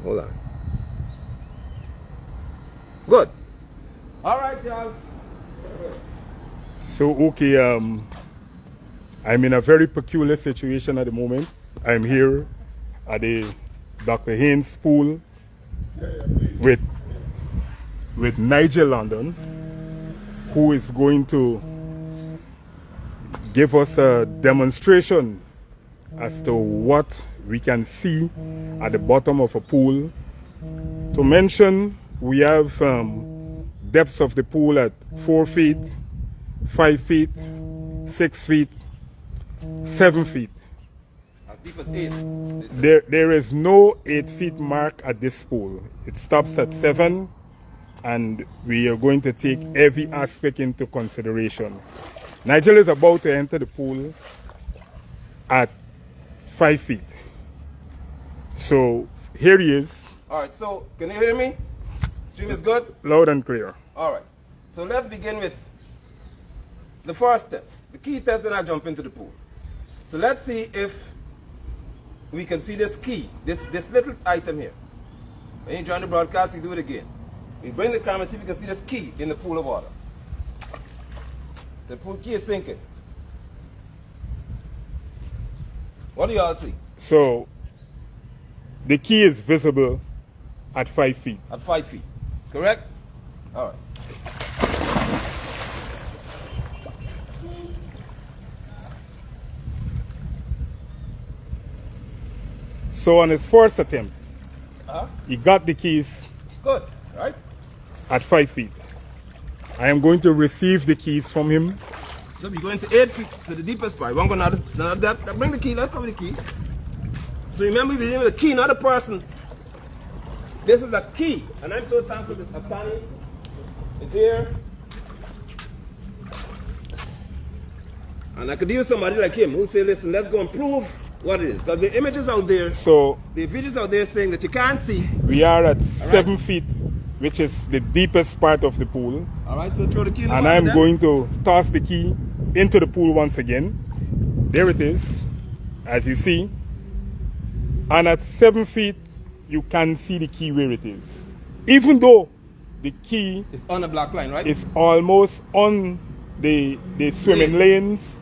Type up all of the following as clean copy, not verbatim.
Hold on. Good. All right, y'all. So, okay, I'm in a very peculiar situation at the moment. I'm here at the Dr. Haynes pool with Nigel London, who is going to give us a demonstration as to what we can see at the bottom of a pool. To mention, we have depths of the pool at 4 feet, 5 feet, 6 feet, 7 feet. As deep as 8. There is no 8 feet mark at this pool. It stops at 7, and we are going to take every aspect into consideration. Nigel is about to enter the pool at 5 feet. So here he is. All right, so can you hear me? Stream is good? Loud and clear. All right. So let's begin with the first test. The key test, then I jump into the pool. So let's see if we can see this key, this little item here. When you join the broadcast, we do it again. We bring the camera, see if we can see this key in the pool of water. The pool key is sinking. What do y'all see? So the key is visible at 5 feet. At 5 feet, correct? All right. So on his first attempt, he got the keys Good, right? at 5 feet. I am going to receive the keys from him. So we're going to 8 feet to the deepest part. One going to bring the key, let's cover the key. So remember, we're dealing with the key, not a person. This is a key, and I'm so thankful that Akani is here. And I could deal with somebody like him who say, listen, let's go and prove what it is. Because the images out there, So the videos out there saying that you can't see. we are at 7 feet, which is the deepest part of the pool. All right, so throw the key in the And water I'm then. going to toss the key into the pool once again. There it is, as you see. And at 7 feet, you can see the key where it is. Even though the key It's on the black line, right? is almost on the swimming lanes,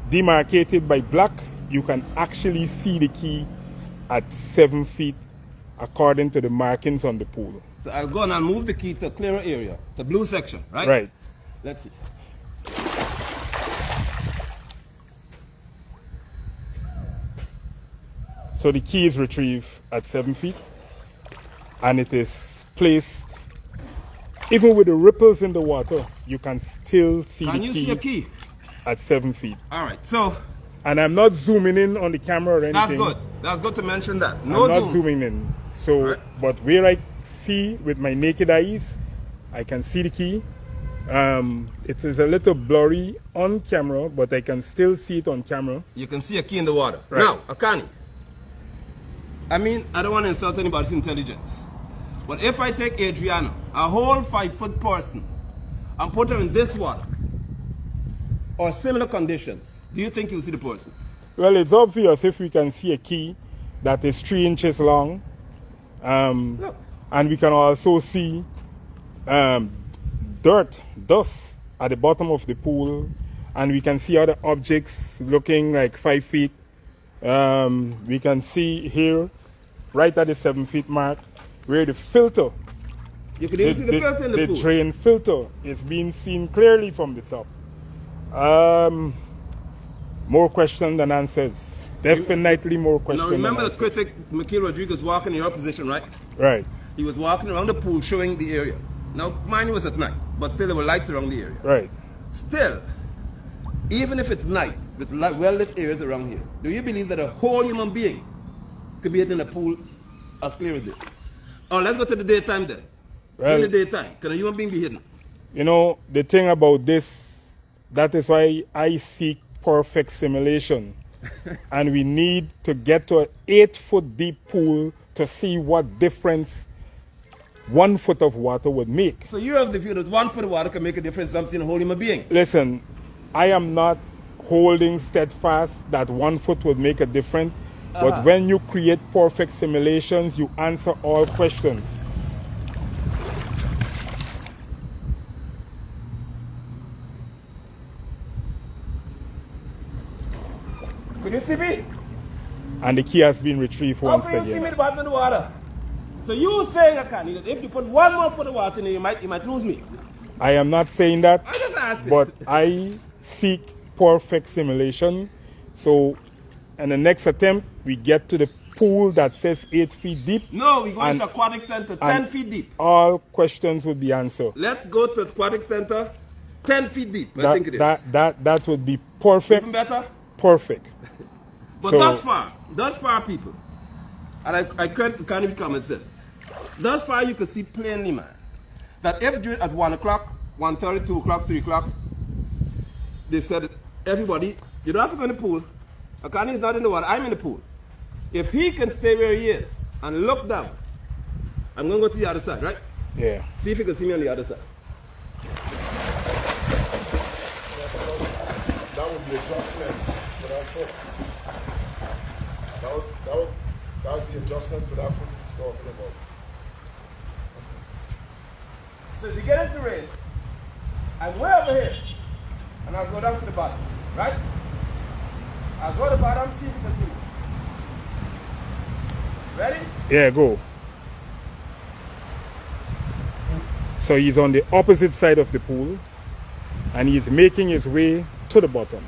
demarcated by black, you can actually see the key at 7 feet according to the markings on the pool. So I'll go and I'll move the key to a clearer area, the blue section, right? Right. Let's see. So the key is retrieved at 7 feet, and it is placed, even with the ripples in the water, you can still see Can the you key see a key? at 7 feet. All right, so And I'm not zooming in on the camera or anything. that's good. That's good to mention that. I'm No not zoom. zooming in. So, Right. but where I see with my naked eyes, I can see the key. It is a little blurry on camera, but I can still see it on camera. You can see a key in the water. Right. Now, Akani, I mean, I don't want to insult anybody's intelligence. But if I take Adriana, a whole 5-foot person, and put her in this water, or similar conditions, do you think you'll see the person? Well, it's obvious if we can see a key that is 3 inches long. Look. And we can also see dust at the bottom of the pool. And we can see other objects looking like 5 feet. We can see here, right at the 7 feet mark, where the filter, You can even see the filter in the pool. drain filter is being seen clearly from the top. More questions than answers. Definitely more questions Now remember than the answers. critic, Mikhail Rodriguez, walking in your position, right? Right, He was walking around the pool showing the area. Now, mine was at night, but still there were lights around the area. right. Still, even if it's night, with well-lit areas around here, do you believe that a whole human being could be hidden in a pool as clear as this? Oh, let's go to the daytime then. Well- in the daytime, can a human being be hidden? You know, the thing about this, that is why I seek perfect simulation. And we need to get to an 8-foot deep pool to see what difference 1 foot of water would make. So you're of the view that 1 foot of water can make a difference in seeing a whole human being. Listen, I am not holding steadfast that 1 foot would make a difference. But when you create perfect simulations, you answer all questions. Could you see me? And the key has been retrieved How once can you see me again. at the bottom of the water? So you saying, Akani, that if you put one more foot of water in there, you might lose me. I am not saying that, I just asked but I seek perfect simulation. So in the next attempt, we get to the pool that says 8 feet deep. No, we go and- into Aquatic Center 10 and feet deep. All questions would be answered. Let's go to Aquatic Center 10 feet deep. I think it is. That would be perfect. Even better? Perfect. But So- thus far, people, and I can't even common sense. Thus far, you can see plainly, man, that if during at 1 o'clock, 1:30, 2 o'clock, 3 o'clock, they said that everybody, you don't have to go in the pool. Akani is not in the water, I'm in the pool. If he can stay where he is and look down, I'm going to go to the other side, right? Yeah. See if you can see me on the other side. That would be adjustment for that foot. That would be adjustment for that foot he's talking about. So if you get into rain, I'm way over here, and I'll go down to the bottom, right? I'll go to the bottom, see if you can see me. Ready? Yeah, go. So he's on the opposite side of the pool and he's making his way to the bottom.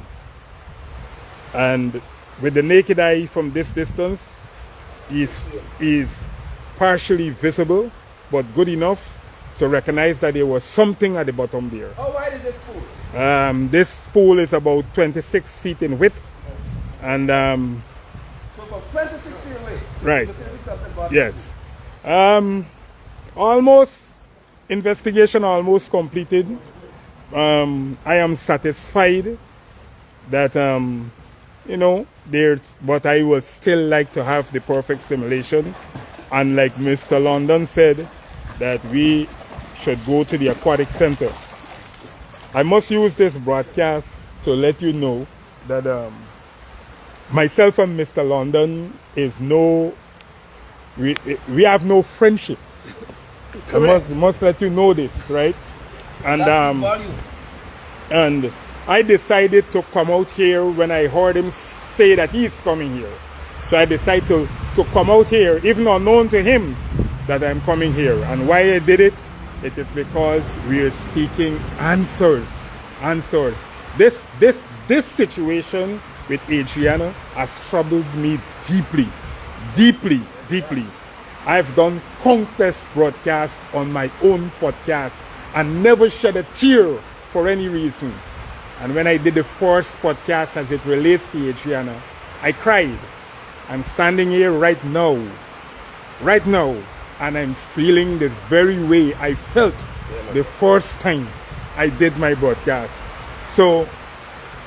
And with the naked eye from this distance, he's partially visible, but good enough to recognize that there was something at the bottom there. How wide is this pool? This pool is about 26 feet in width. And So from 26 feet away. Right. The physics of the bottom. yes. Almost, investigation almost completed. I am satisfied that, but I would still like to have the perfect simulation. And like Mr. London said, that we should go to the Aquatic Center. I must use this broadcast to let you know that myself and Mr. London we have no friendship. I must let you know this, right? And That's the volume. and I decided to come out here when I heard him say that he's coming here. So I decided to come out here, even unknown to him that I'm coming here. And why I did it, it is because we are seeking answers. Answers. This situation with Adriana has troubled me deeply, deeply, deeply. I've done countless broadcasts on my own podcast and never shed a tear for any reason. And when I did the first podcast as it relates to Adriana, I cried. I'm standing here right now, and I'm feeling the very way I felt the first time I did my broadcast. So,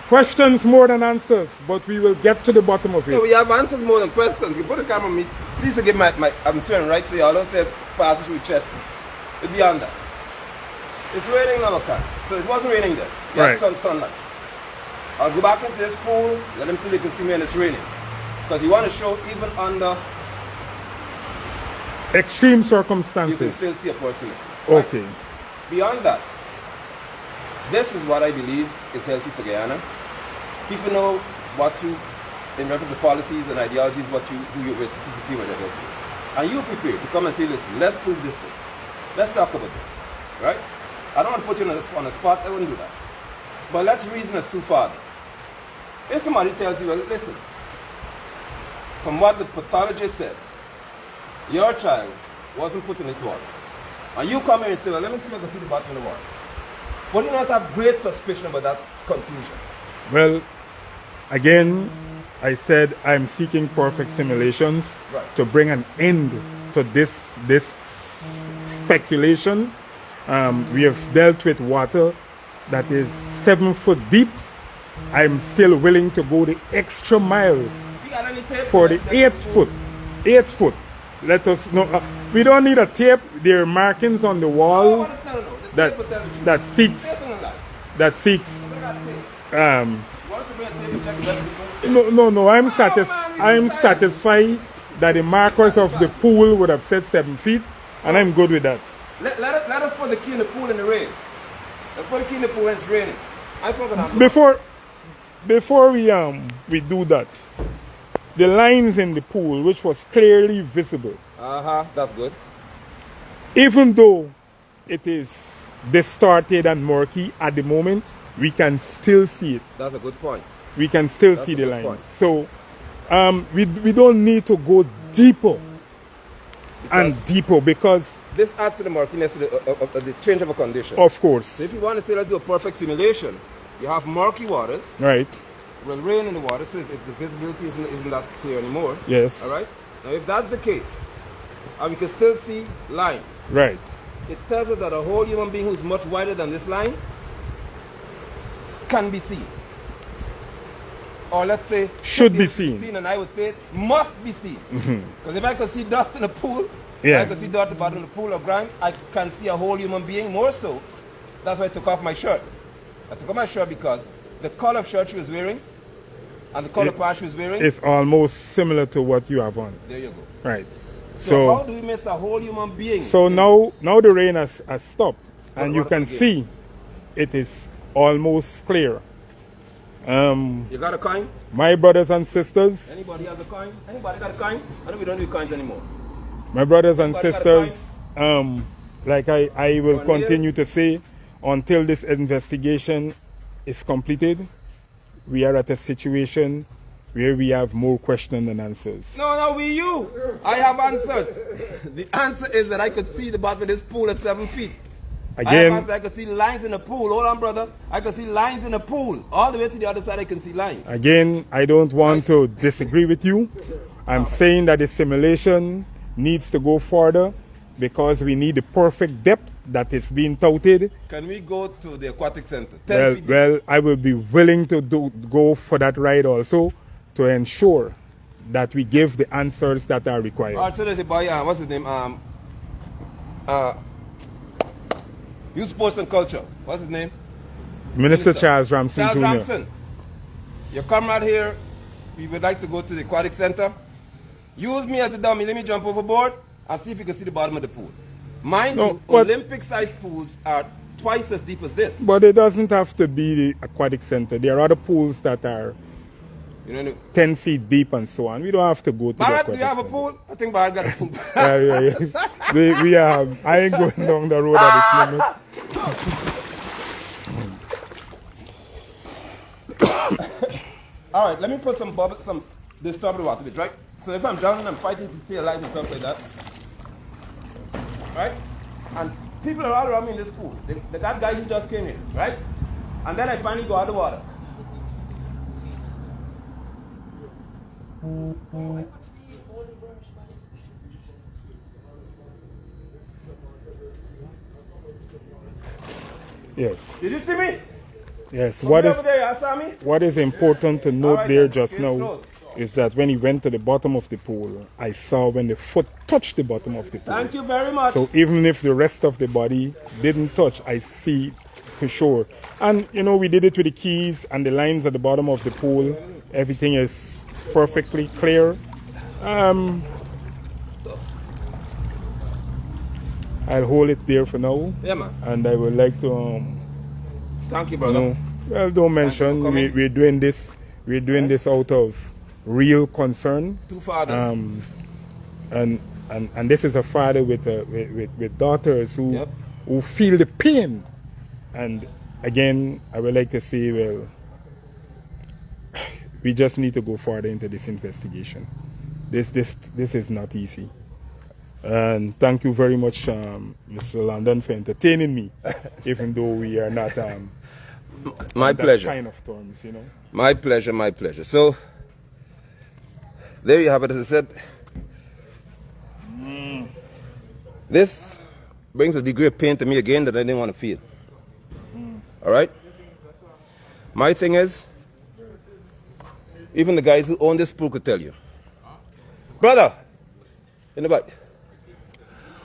questions more than answers, but we will get to the bottom of it. No, we have answers more than questions. You put the camera on me. Please forgive I'm swearing right to you. I don't say pass through chest. It's beyond that. It's raining now, okay? So it wasn't raining there. You had Right. sunlight. I'll go back into this pool, let them see they can see me and it's raining. Because you want to show even under, Extreme you can circumstances. still see a person. Right? Okay. Beyond that, this is what I believe is healthy for Guyana. People know what you, in reference to policies and ideologies, who you're with, people that are with. And you're prepared to come and say, listen, let's prove this thing. Let's talk about this. Right? I don't want to put you on the spot, I wouldn't do that. But let's reason as two fathers. If somebody tells you, well, listen, from what the pathologist said, your child wasn't put in this water. And you come here and say, well, let me see if I can see the bottom of the water. But you not have great suspicion about that conclusion. Well, again, I said I'm seeking perfect simulations Right. to bring an end to this speculation. We have dealt with water that is 7 foot deep. I'm still willing to go the extra mile You got any tape? for the 8 foot. 8 foot. Let us know. We don't need a tape. There are markings on the wall that that seeks that seeks. No, No. I'm satisfied. I'm satisfied that the markers of the pool would have said 7 feet, and I'm good with that. Let us put the key in the pool in the rain. Let's put the key in the pool when it's raining. I forgot. Before we do that, the lines in the pool, which was clearly visible, That's good. even though it is distorted and murky at the moment, we can still see it. That's a good point. We can still That's see a the good lines. point. So we don't need to go deeper and deeper because, This adds to the murkiness of the change of a condition. of course, So if you want to say let's do a perfect simulation, you have murky waters, right? will rain in the water, so the visibility isn't that clear anymore. Yes. All right. Now, if that's the case, and we can still see lines, Right. it tells us that a whole human being who's much wider than this line can be seen. Or let's say Should be able to seen. and I would say must be seen. Because if I can see dust in the pool, Yeah. I can see dust at the bottom of the pool or grime, I can see a whole human being more so. That's why I took off my shirt. I took off my shirt because the color of shirt she was wearing and the color pants she was wearing, It's almost similar to what you have on. there you go. Right. So how So do we miss a whole human being? now the rain has stopped, and you what can again? see it is almost clear. You got a coin? My brothers and sisters, Anybody has a coin? Anybody got a coin? I know we don't do coins anymore. my brothers and Anybody got a sisters, like I will One here. continue to say, until this investigation is completed, we are at a situation where we have more questions than answers. No, you. I have answers. The answer is that I could see the bottom of this pool at 7 feet. I have Again, answers. I could see lines in the pool. Hold on, brother. I could see lines in the pool. All the way to the other side, I can see lines. I don't want to disagree with you. I'm saying that the simulation needs to go further because we need the perfect depth that is being touted. Can we go to the aquatic center? 10 feet deep. Well, I will be willing to go for that ride also to ensure that we give the answers that are required. All right, so there's a boy, what's his name? Youth Sports and Culture. What's his name? Minister Charles Ramsey Charles Jr. Ramson. Your comrade here, we would like to go to the aquatic center. Use me as a dummy. Let me jump overboard and see if you can see the bottom of the pool. Mind No, you, but- Olympic-sized pools are twice as deep as this. But it doesn't have to be the aquatic center. There are other pools that are You know, 10 feet deep and so on. We don't have to go to the Barrett, aquatic do you have a center. pool? I think Barrett got a pool. Yeah. we have. I ain't going down the road at this moment. All right, let me put some bubble, some disturbed water bit, right? So if I'm drowning, I'm fighting to stay alive and stuff like that. Right? And people are all around me in this pool. They got guys who just came in, right? And then I finally go out of the water. Yes. Did you see me? Yes. What over there, you saw me? What is important to note right there then, just case now closed. is that when he went to the bottom of the pool, I saw when the foot touched the bottom of the pool. Thank you very much. So even if the rest of the body didn't touch, I see for sure. And you know, we did it with the keys and the lines at the bottom of the pool. Everything is perfectly clear. I'll hold it there for now. Yeah, man. And I would like to, Thank you, brother. don't mention for coming. we're doing this. We're doing this out of real concern. Two fathers. And this is a father with daughters who Yep. who feel the pain. And again, I would like to say, well, we just need to go further into this investigation. This is not easy. And thank you very much, Mr. London, for entertaining me, even though we are not My on that pleasure. kind of terms, you know. My pleasure, my pleasure. So, there you have it, as I said. This brings a degree of pain to me again that I didn't want to feel. All right? My thing is, even the guys who own this pool could tell you. Brother, in the back,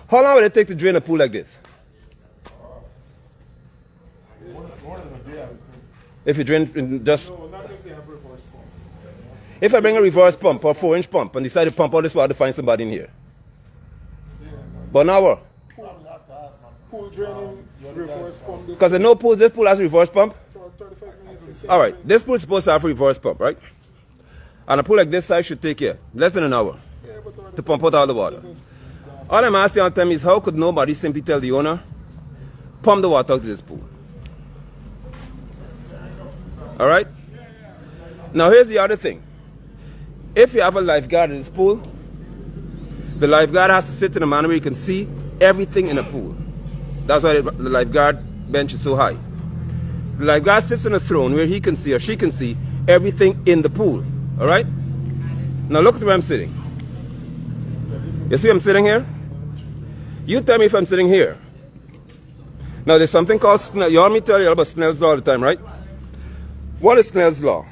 how long would it take to drain a pool like this? If you drain in just... If I bring a reverse pump or 4-inch pump and decide to pump all this water to find somebody in here. But now what? Probably have to ask, man. Pool draining, reverse pump. Because I know this pool has a reverse pump. 35 minutes. All right, this pool is supposed to have a reverse pump, right? And a pool like this size should take here less than an hour to pump out all the water. All I'm asking on time is how could nobody simply tell the owner, pump the water out of this pool? All right? Now here's the other thing. If you have a lifeguard in this pool, the lifeguard has to sit in a manner where you can see everything in the pool. That's why the lifeguard bench is so high. The lifeguard sits on a throne where he can see or she can see everything in the pool. All right? Now look at where I'm sitting. You see I'm sitting here? You tell me if I'm sitting here. Now there's something called Snell. You want me to tell you about Snell's law all the time, right? What is Snell's law?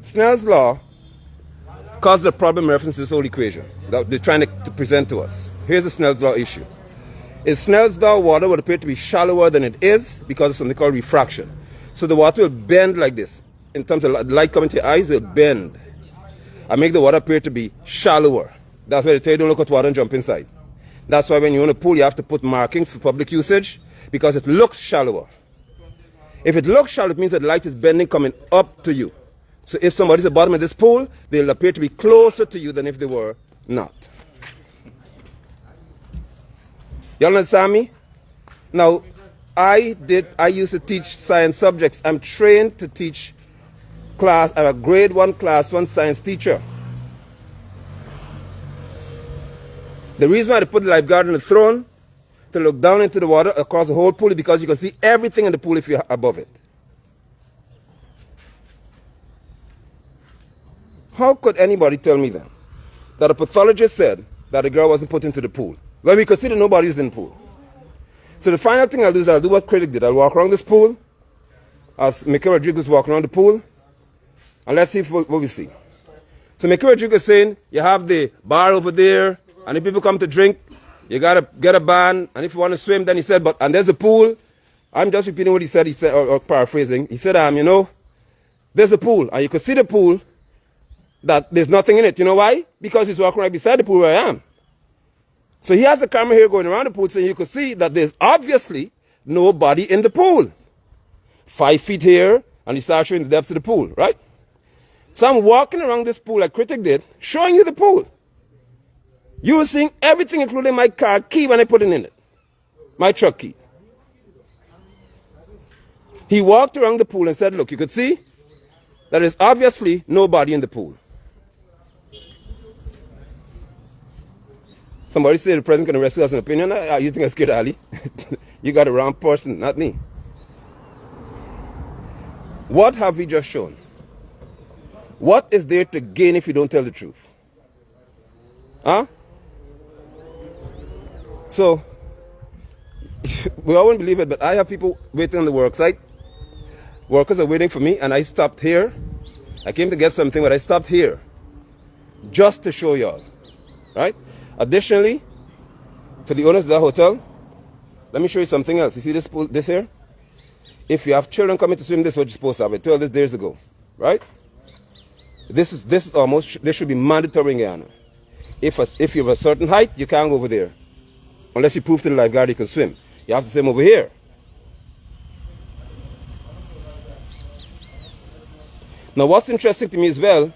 Snell's law causes a problem in reference to this whole equation that they're trying to present to us. Here's the Snell's law issue. In Snell's law, water would appear to be shallower than it is because of something called refraction. So the water will bend like this. In terms of light coming to your eyes, it will bend and make the water appear to be shallower. That's why they tell you don't look at water and jump inside. That's why when you own a pool, you have to put markings for public usage because it looks shallower. If it looks shallow, it means that light is bending coming up to you. So if somebody's at the bottom of this pool, they'll appear to be closer to you than if they were not. You understand me? Now, I used to teach science subjects. I'm trained to teach class. I'm a grade 1 class 1 science teacher. The reason why they put the lifeguard on the throne to look down into the water across the whole pool is because you can see everything in the pool if you're above it. How could anybody tell me then that a pathologist said that a girl wasn't put into the pool? Well, we could see that nobody's in the pool. So the final thing I'll do is I'll do what Critic did. I'll walk around this pool as Mickey Rodriguez walking around the pool, and let's see what we see. So Mickey Rodriguez is saying you have the bar over there, and if people come to drink, you gotta get a ban, and if you want to swim, then he said, and there's a pool. I'm just repeating what he said, or paraphrasing. He said, there's a pool, and you can see the pool, that there's nothing in it. You know why? Because he's walking right beside the pool where I am. So he has the camera here going around the pool so you can see that there's obviously nobody in the pool. 5 feet here, and he starts showing the depths of the pool, right? So I'm walking around this pool like Critic did, showing you the pool. You were seeing everything, including my car key when I put it in it. My truck key. He walked around the pool and said, look, you could see that there's obviously nobody in the pool. Somebody said the president can arrest you as an opinion. You think I'm scared, Ali? You got the wrong person, not me. What have we just shown? What is there to gain if you don't tell the truth? Huh? So, we all won't believe it, but I have people waiting on the work site. Workers are waiting for me, and I stopped here. I came to get something, but I stopped here just to show y'all, right? Additionally, to the owners of the hotel, let me show you something else. You see this pool, this here? If you have children coming to swim, this is what you're supposed to have. I told this days ago, right? This should be mandatory in Guyana. If you have a certain height, you can't go over there. Unless you prove to the lifeguard you can swim. You have to swim over here. Now what's interesting to me as well,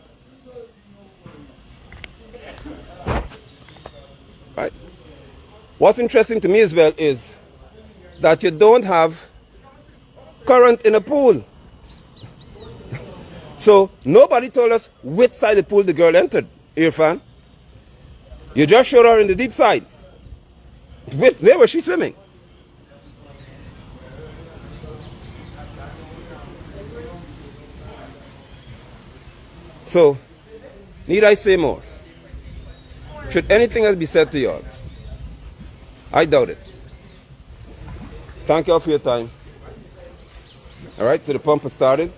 right? What's interesting to me as well is that you don't have current in a pool. So nobody told us which side of the pool the girl entered, Irfan. You just showed her in the deep side. Where was she swimming? So, need I say more? Should anything else be said to y'all? I doubt it. Thank y'all for your time. Alright, so the pump has started.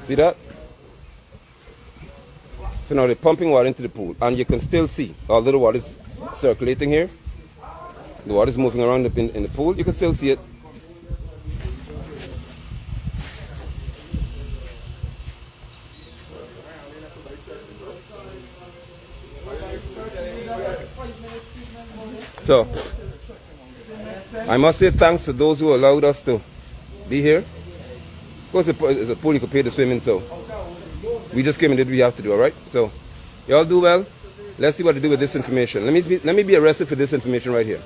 See that? So now they're pumping water into the pool, and you can still see all the water is circulating here. The water is moving around in the pool. You can still see it. So, I must say thanks to those who allowed us to be here. Of course, it's a pool you could pay to swim in, so we just came and did what we have to do, all right? So, y'all do well. Let's see what to do with this information. Let me be arrested for this information right here.